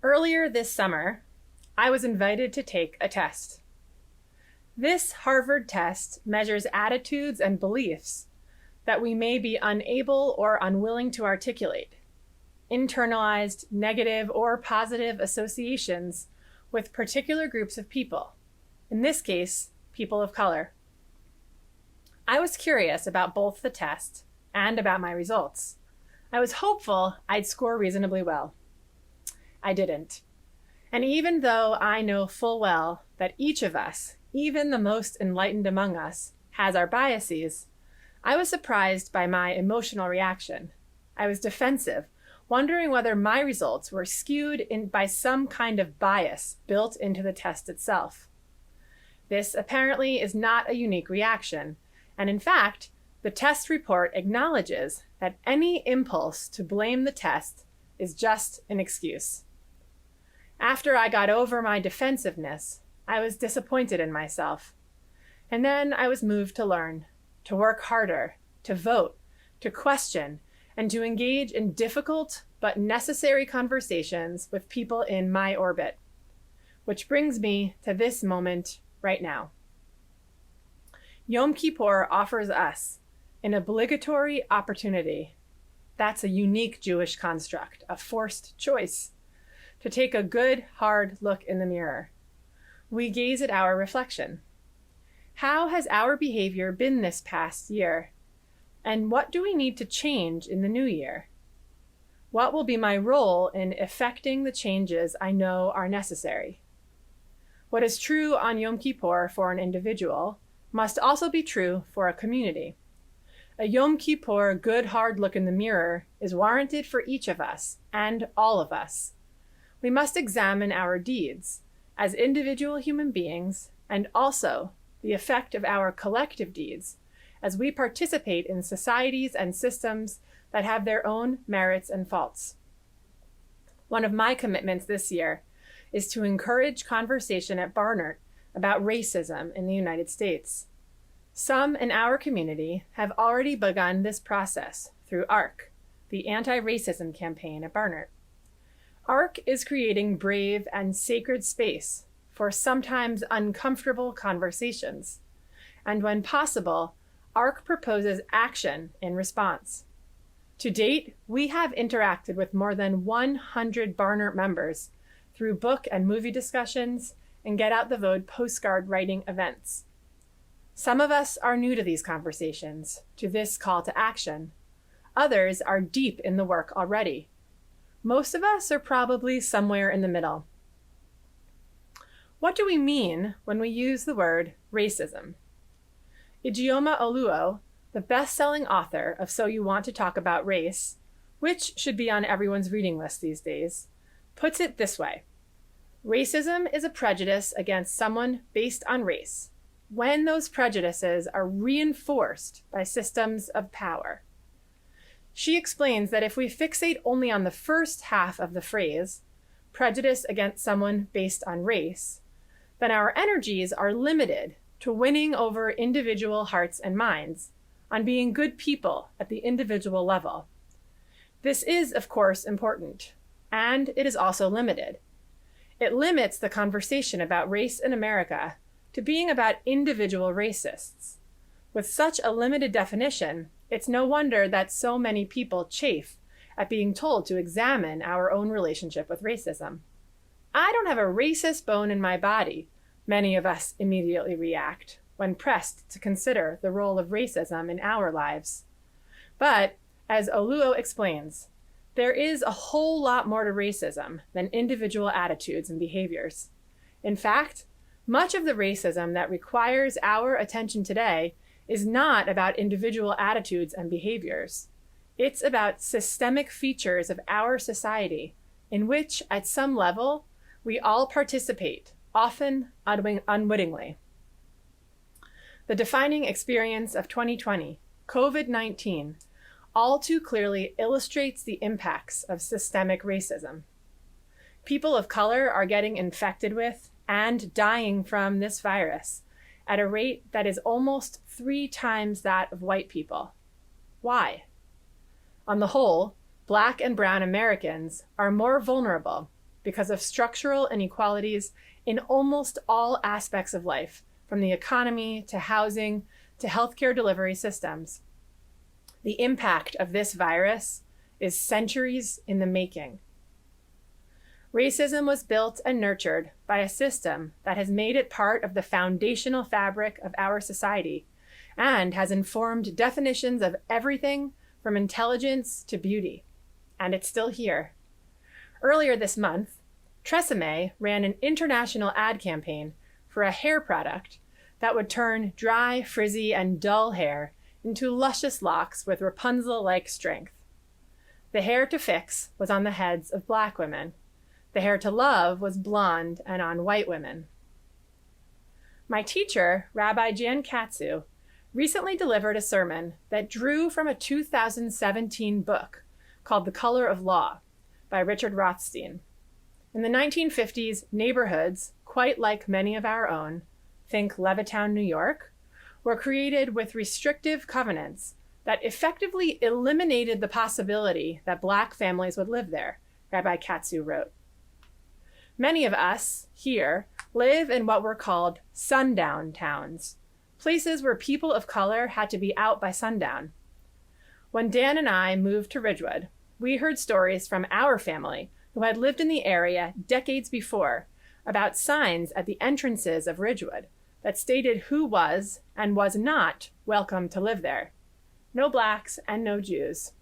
Earlier this summer, I was invited to take a test. This Harvard test measures attitudes and beliefs that we may be unable or unwilling to articulate, internalized negative or positive associations with particular groups of people, in this case, people of color. I was curious about both the test and about my results. I was hopeful I'd score reasonably well. I didn't. And even though I know full well that each of us, even the most enlightened among us, has our biases, I was surprised by my emotional reaction. I was defensive, wondering whether my results were skewed by some kind of bias built into the test itself. This apparently is not a unique reaction, and in fact, the test report acknowledges that any impulse to blame the test is just an excuse. After I got over my defensiveness, I was disappointed in myself. And then I was moved to learn, to work harder, to vote, to question, and to engage in difficult but necessary conversations with people in my orbit. Which brings me to this moment right now. Yom Kippur offers us an obligatory opportunity. That's a unique Jewish construct, a forced choice. To take a good, hard look in the mirror. We gaze at our reflection. How has our behavior been this past year? And what do we need to change in the new year? What will be my role in effecting the changes I know are necessary? What is true on Yom Kippur for an individual must also be true for a community. A Yom Kippur good, hard look in the mirror is warranted for each of us and all of us. We must examine our deeds as individual human beings and also the effect of our collective deeds as we participate in societies and systems that have their own merits and faults. One of my commitments this year is to encourage conversation at Barnert about racism in the United States. Some in our community have already begun this process through ARC, the anti-racism campaign at Barnert. ARC is creating brave and sacred space for sometimes uncomfortable conversations. And when possible, ARC proposes action in response. To date, we have interacted with more than 100 Barnert members through book and movie discussions and Get Out the Vote postcard writing events. Some of us are new to these conversations, to this call to action. Others are deep in the work already. Most of us are probably somewhere in the middle. What do we mean when we use the word racism? Ijeoma Oluo, the best-selling author of So You Want to Talk About Race, which should be on everyone's reading list these days, puts it this way. Racism is a prejudice against someone based on race, when those prejudices are reinforced by systems of power. She explains that if we fixate only on the first half of the phrase, prejudice against someone based on race, then our energies are limited to winning over individual hearts and minds, on being good people at the individual level. This is, of course, important, and it is also limited. It limits the conversation about race in America to being about individual racists. With such a limited definition, it's no wonder that so many people chafe at being told to examine our own relationship with racism. I don't have a racist bone in my body, many of us immediately react when pressed to consider the role of racism in our lives. But, as Oluo explains, there is a whole lot more to racism than individual attitudes and behaviors. In fact, much of the racism that requires our attention today is not about individual attitudes and behaviors. It's about systemic features of our society in which, at some level, we all participate, often unwittingly. The defining experience of 2020, COVID-19, all too clearly illustrates the impacts of systemic racism. People of color are getting infected with and dying from this virus at a rate that is almost 3 times that of white people. Why? On the whole, Black and brown Americans are more vulnerable because of structural inequalities in almost all aspects of life, from the economy to housing to healthcare delivery systems. The impact of this virus is centuries in the making. Racism was built and nurtured by a system that has made it part of the foundational fabric of our society and has informed definitions of everything from intelligence to beauty. And it's still here. Earlier this month, Tresemme ran an international ad campaign for a hair product that would turn dry, frizzy, and dull hair into luscious locks with Rapunzel-like strength. The hair to fix was on the heads of Black women. The hair to love was blonde and on white women. My teacher, Rabbi Jan Katsu, recently delivered a sermon that drew from a 2017 book called The Color of Law by Richard Rothstein. In the 1950s, neighborhoods, quite like many of our own, think Levittown, New York, were created with restrictive covenants that effectively eliminated the possibility that Black families would live there, Rabbi Katsu wrote. Many of us here live in what were called sundown towns, places where people of color had to be out by sundown. When Dan and I moved to Ridgewood, we heard stories from our family who had lived in the area decades before about signs at the entrances of Ridgewood that stated who was and was not welcome to live there. No Blacks and no Jews.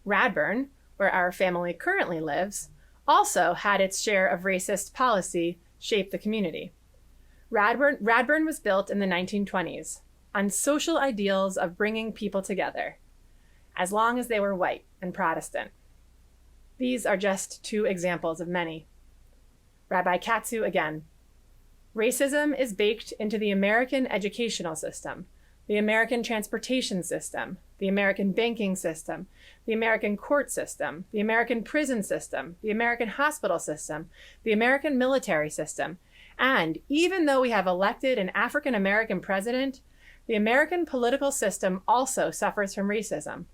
Radburn, where our family currently lives, also had its share of racist policy shape the community. Radburn was built in the 1920s on social ideals of bringing people together, as long as they were white and Protestant. These are just two examples of many. Rabbi Katsu again. Racism is baked into the American educational system, the American transportation system, the American banking system, the American court system, the American prison system, the American hospital system, the American military system, and even though we have elected an African American president, the American political system also suffers from racism.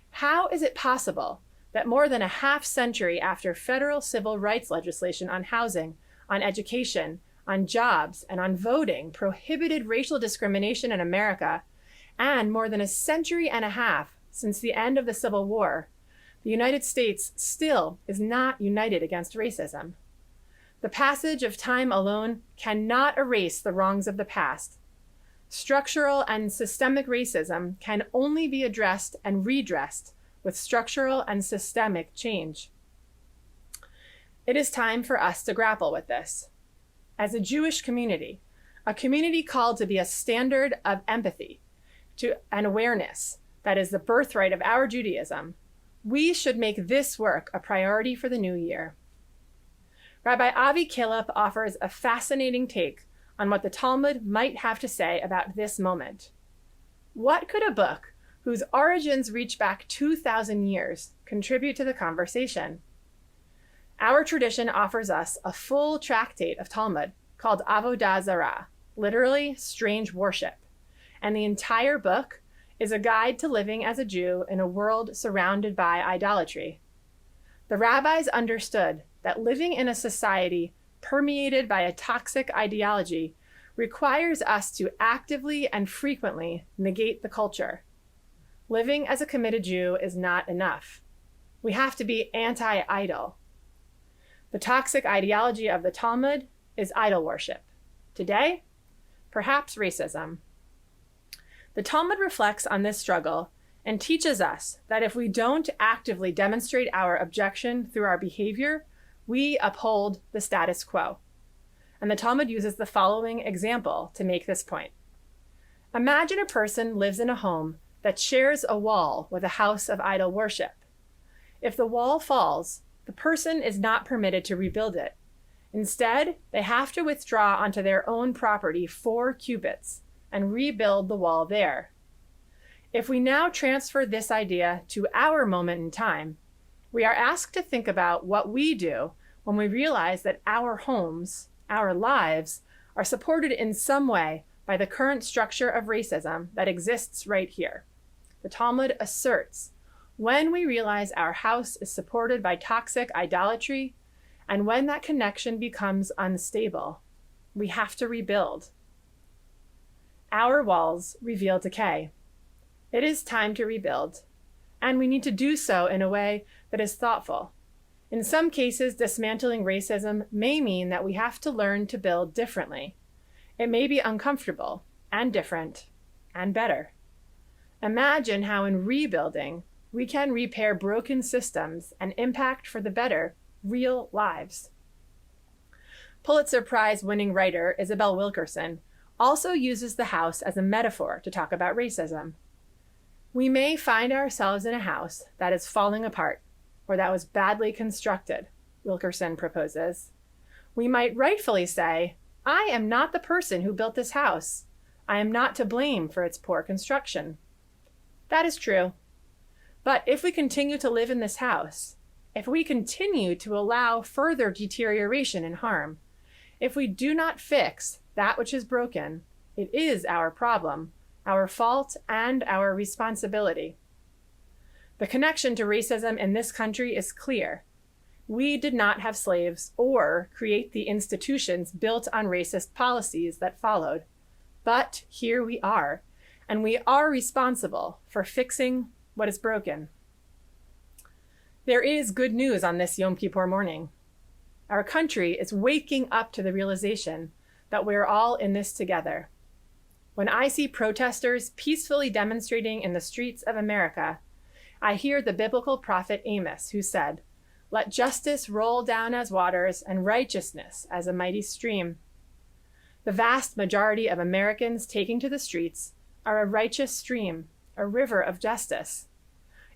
How is it possible that more than a half century after federal civil rights legislation on housing, on education, on jobs, and on voting prohibited racial discrimination in America, and more than a century and a half since the end of the Civil War, the United States still is not united against racism? The passage of time alone cannot erase the wrongs of the past. Structural and systemic racism can only be addressed and redressed with structural and systemic change. It is time for us to grapple with this. As a Jewish community, a community called to be a standard of empathy and awareness that is the birthright of our Judaism, we should make this work a priority for the new year. Rabbi Avi Killip offers a fascinating take on what the Talmud might have to say about this moment. What could a book whose origins reach back 2,000 years contribute to the conversation? Our tradition offers us a full tractate of Talmud called Avodah Zarah, literally strange worship, and the entire book is a guide to living as a Jew in a world surrounded by idolatry. The rabbis understood that living in a society permeated by a toxic ideology requires us to actively and frequently negate the culture. Living as a committed Jew is not enough. We have to be anti-idol. The toxic ideology of the Talmud is idol worship. Today, perhaps racism. The Talmud reflects on this struggle and teaches us that if we don't actively demonstrate our objection through our behavior, we uphold the status quo. And the Talmud uses the following example to make this point. Imagine a person lives in a home that shares a wall with a house of idol worship. If the wall falls, the person is not permitted to rebuild it. Instead, they have to withdraw onto their own property 4 cubits and rebuild the wall there. If we now transfer this idea to our moment in time, we are asked to think about what we do when we realize that our homes, our lives, are supported in some way by the current structure of racism that exists right here. The Talmud asserts, when we realize our house is supported by toxic idolatry, And when that connection becomes unstable, we have to rebuild. Our walls reveal decay. It is time to rebuild, and we need to do so in a way that is thoughtful. In some cases, dismantling racism may mean that we have to learn to build differently. It may be uncomfortable and different and better. Imagine how in rebuilding, we can repair broken systems and impact for the better real lives. Pulitzer Prize-winning writer Isabel Wilkerson also uses the house as a metaphor to talk about racism. We may find ourselves in a house that is falling apart or that was badly constructed, Wilkerson proposes. We might rightfully say, I am not the person who built this house. I am not to blame for its poor construction. That is true. But if we continue to live in this house, if we continue to allow further deterioration and harm, if we do not fix that which is broken, it is our problem, our fault, and our responsibility. The connection to racism in this country is clear. We did not have slaves or create the institutions built on racist policies that followed. But here we are, and we are responsible for fixing what is broken. There is good news on this Yom Kippur morning. Our country is waking up to the realization that we're all in this together. When I see protesters peacefully demonstrating in the streets of America, I hear the biblical prophet Amos, who said, "Let justice roll down as waters and righteousness as a mighty stream." The vast majority of Americans taking to the streets are a righteous stream, a river of justice.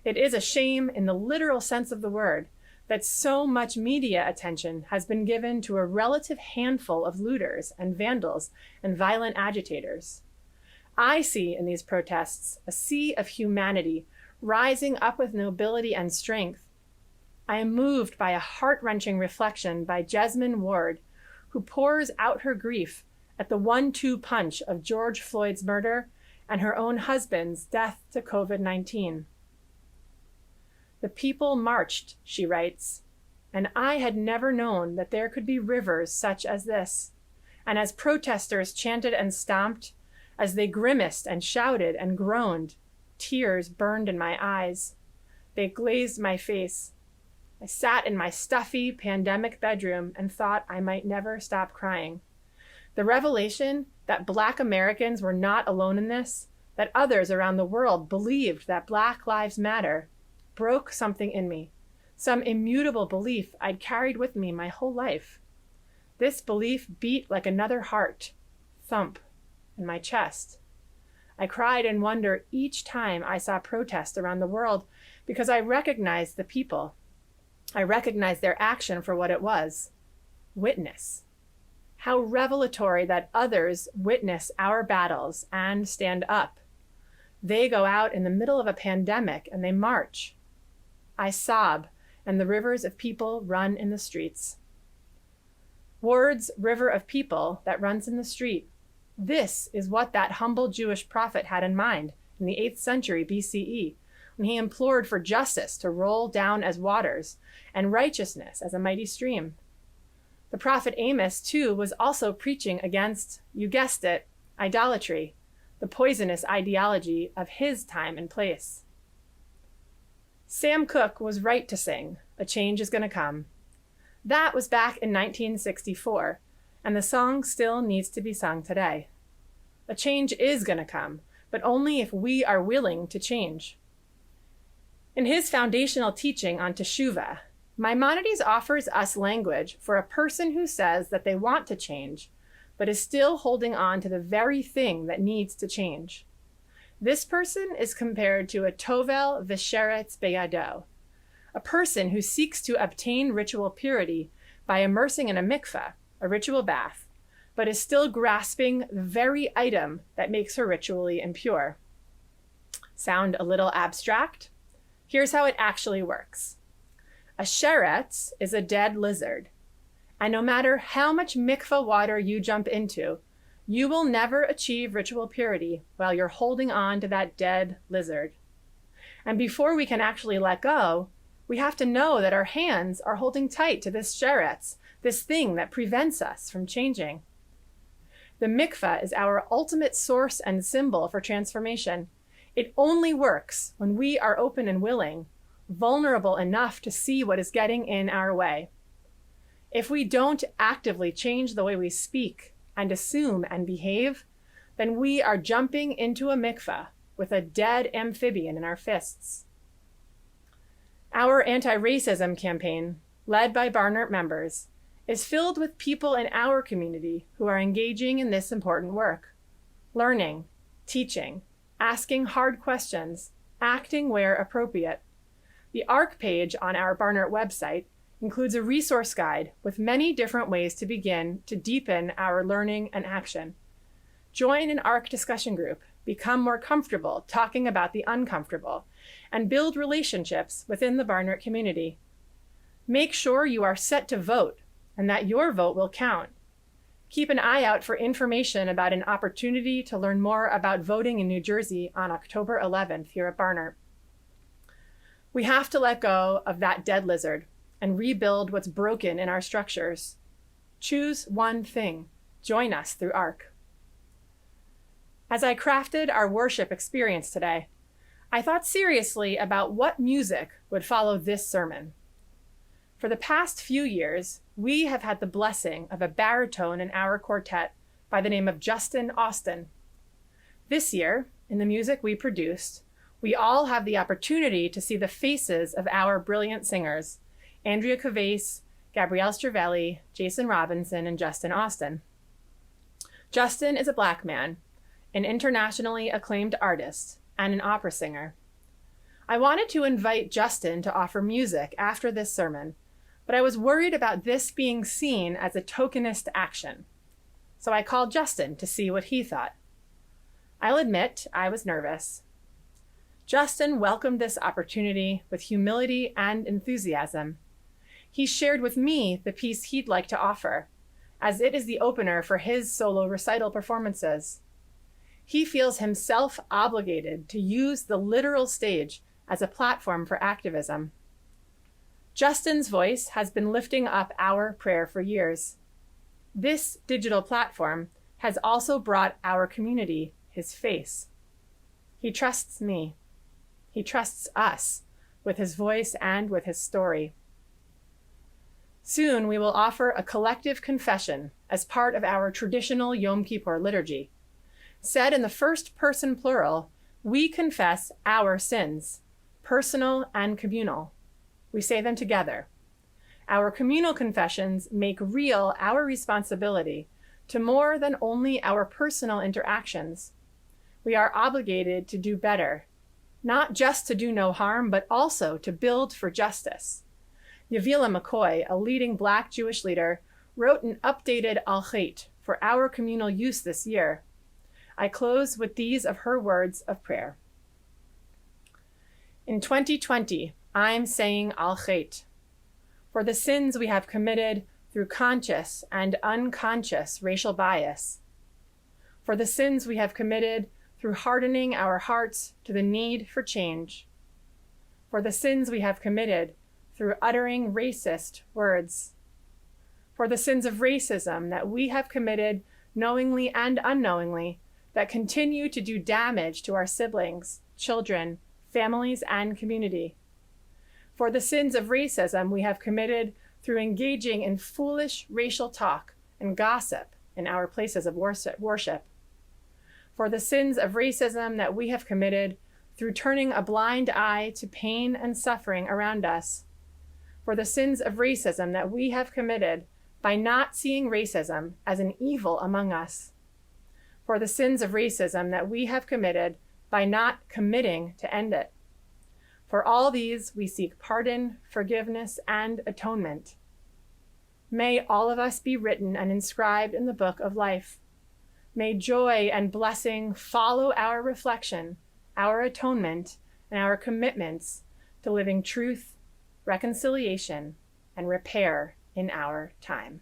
It is a shame, in the literal sense of the word, that so much media attention has been given to a relative handful of looters and vandals and violent agitators. I see in these protests a sea of humanity rising up with nobility and strength. I am moved by a heart-wrenching reflection by Jesmyn Ward, who pours out her grief at the 1-2 punch of George Floyd's murder and her own husband's death to COVID-19. The people marched, she writes, and I had never known that there could be rivers such as this. And as protesters chanted and stomped, as they grimaced and shouted and groaned, tears burned in my eyes. They glazed my face. I sat in my stuffy pandemic bedroom and thought I might never stop crying. The revelation that Black Americans were not alone in this, that others around the world believed that Black lives matter, broke something in me, some immutable belief I'd carried with me my whole life. This belief beat like another heart, thump, in my chest. I cried in wonder each time I saw protests around the world because I recognized the people. I recognized their action for what it was, witness. How revelatory that others witness our battles and stand up. They go out in the middle of a pandemic and they march. I sob, and the rivers of people run in the streets. Ward's river of people that runs in the street. This is what that humble Jewish prophet had in mind in the 8th century BCE, when he implored for justice to roll down as waters and righteousness as a mighty stream. The prophet Amos, too, was also preaching against, you guessed it, idolatry, the poisonous ideology of his time and place. Sam Cooke was right to sing, "A Change is Gonna Come." That was back in 1964, and the song still needs to be sung today. A change is gonna come, but only if we are willing to change. In his foundational teaching on Teshuvah, Maimonides offers us language for a person who says that they want to change, but is still holding on to the very thing that needs to change. This person is compared to a tovel v'sheretz beyado, a person who seeks to obtain ritual purity by immersing in a mikveh, a ritual bath, but is still grasping the very item that makes her ritually impure. Sound a little abstract? Here's how it actually works. A sheretz is a dead lizard, and no matter how much mikveh water you jump into, you will never achieve ritual purity while you're holding on to that dead lizard. And before we can actually let go, We have to know that our hands are holding tight to this sheretz, this thing that prevents us from changing. The mikveh is our ultimate source and symbol for transformation. It only works when we are open and willing, vulnerable enough to see what is getting in our way. If we don't actively change the way we speak and assume and behave, then we are jumping into a mikveh with a dead amphibian in our fists. Our anti-racism campaign, led by Barnert members, is filled with people in our community who are engaging in this important work, learning, teaching, asking hard questions, acting where appropriate. The ARC page on our Barnert website includes a resource guide with many different ways to begin to deepen our learning and action. Join an ARC discussion group, become more comfortable talking about the uncomfortable, and build relationships within the Barnert community. Make sure you are set to vote and that your vote will count. Keep an eye out for information about an opportunity to learn more about voting in New Jersey on October 11th here at Barnert. We have to let go of that dead lizard and rebuild what's broken in our structures. Choose one thing. Join us through ARC. As I crafted our worship experience today, I thought seriously about what music would follow this sermon. For the past few years, we have had the blessing of a baritone in our quartet by the name of Justin Austin. This year, in the music we produced, we all have the opportunity to see the faces of our brilliant singers, Andrea Cavase, Gabrielle Stravelli, Jason Robinson, and Justin Austin. Justin is a Black man, an internationally acclaimed artist, and an opera singer. I wanted to invite Justin to offer music after this sermon, but I was worried about this being seen as a tokenist action. So I called Justin to see what he thought. I'll admit I was nervous. Justin welcomed this opportunity with humility and enthusiasm. He shared with me the piece he'd like to offer, as it is the opener for his solo recital performances. He feels himself obligated to use the literal stage as a platform for activism. Justin's voice has been lifting up our prayer for years. This digital platform has also brought our community his face. He trusts me. He trusts us with his voice and with his story. Soon we will offer a collective confession as part of our traditional Yom Kippur liturgy. Said in the first person plural, we confess our sins, personal and communal. We say them together. Our communal confessions make real our responsibility to more than only our personal interactions. We are obligated to do better, not just to do no harm, but also to build for justice. Yavila McCoy, a leading Black Jewish leader, wrote an updated Al Chet for our communal use this year. I close with these of her words of prayer. In 2020, I'm saying Al Chet for the sins we have committed through conscious and unconscious racial bias, for the sins we have committed through hardening our hearts to the need for change, for the sins we have committed through uttering racist words, for the sins of racism that we have committed knowingly and unknowingly that continue to do damage to our siblings, children, families, and community, for the sins of racism we have committed through engaging in foolish racial talk and gossip in our places of worship, for the sins of racism that we have committed through turning a blind eye to pain and suffering around us, for the sins of racism that we have committed by not seeing racism as an evil among us, for the sins of racism that we have committed by not committing to end it. For all these, we seek pardon, forgiveness, and atonement. May all of us be written and inscribed in the book of life. May joy and blessing follow our reflection, our atonement, and our commitments to living truth, reconciliation, and repair in our time.